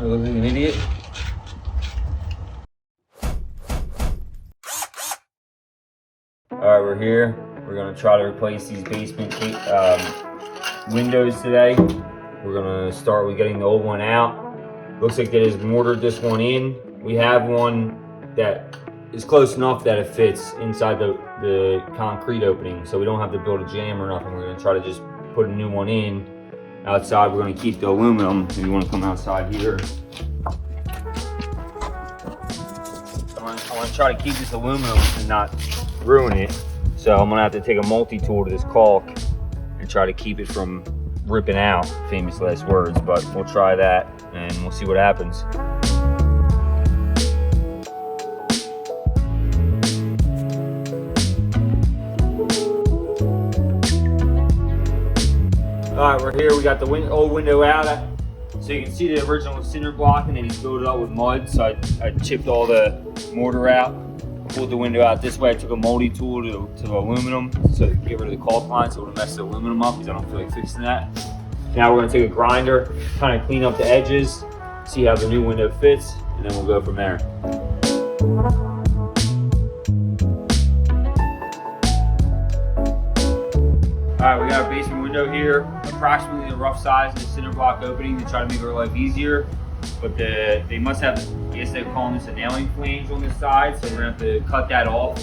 look like an idiot. All right, we're here. We're gonna try to replace these basement windows today. We're gonna start with getting the old one out. Looks like they just mortared this one in. We have one that is close enough that it fits inside the concrete opening, so we don't have to build a jam or nothing. We're gonna try to just put a new one in. Outside, we're gonna keep the aluminum. If you wanna come outside here. I wanna try to keep this aluminum and not ruin it. So I'm gonna have to take a multi-tool to this caulk and try to keep it from ripping out, famous last words, but we'll try that and we'll see what happens. All right, we're here. We got the old window out. So you can see the original cinder block, and then he filled it up with mud. So I chipped all the mortar out, pulled the window out this way. I took a multi-tool to the aluminum so to get rid of the caulk line, so it would mess the aluminum up because I don't feel like fixing that. Now we're gonna take a grinder, kind of clean up the edges, see how the new window fits, and then we'll go from there. All right, we got our basement window here, approximately the rough size of the cinder block opening to try to make our life easier. But they must have, I guess they're calling this a nailing flange on this side, so we're gonna have to cut that off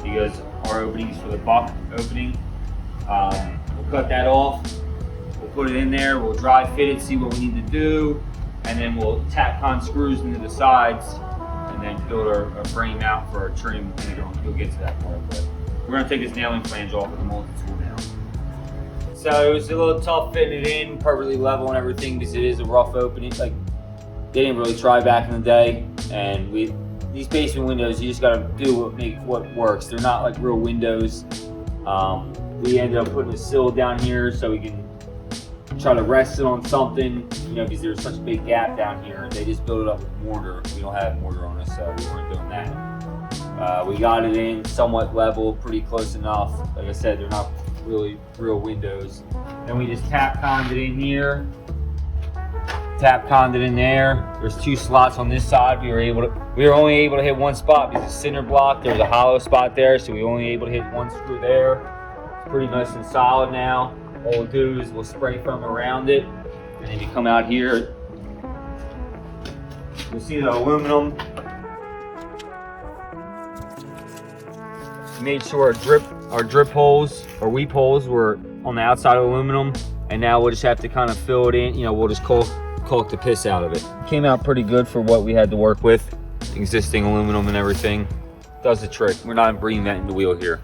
because our opening is for the buck opening. We'll cut that off, we'll put it in there, we'll dry fit it, see what we need to do, and then we'll tack on screws into the sides and then build our frame out for our trim later on. We'll get to that part, but we're gonna take this nailing flange off with a multi-tool now. So it was a little tough fitting it in perfectly level and everything because it is a rough opening. Like, they didn't really try back in the day, and these basement windows, you just gotta do what works. They're not like real windows. We ended up putting a sill down here so we can try to rest it on something, you know, because there's such a big gap down here. They just built it up with mortar. We don't have mortar on us, so we weren't doing that. We got it in somewhat level, pretty close enough. Like I said, they're not really real windows. Then we just tap conned it in here. Tap conned it in there. There's two slots on this side. We were only able to hit one spot because it's cinder block. There's a hollow spot there, so we were only able to hit one screw there. It's pretty nice and solid now. All we'll do is we'll spray foam around it, and then you come out here, you'll see the aluminum. Made sure our drip holes or weep holes were on the outside of aluminum, and now we'll just have to kind of fill it in. You know, we'll just caulk the piss out of it. Came out pretty good for what we had to work with. Existing aluminum and everything. Does the trick. We're not reinventing the wheel here.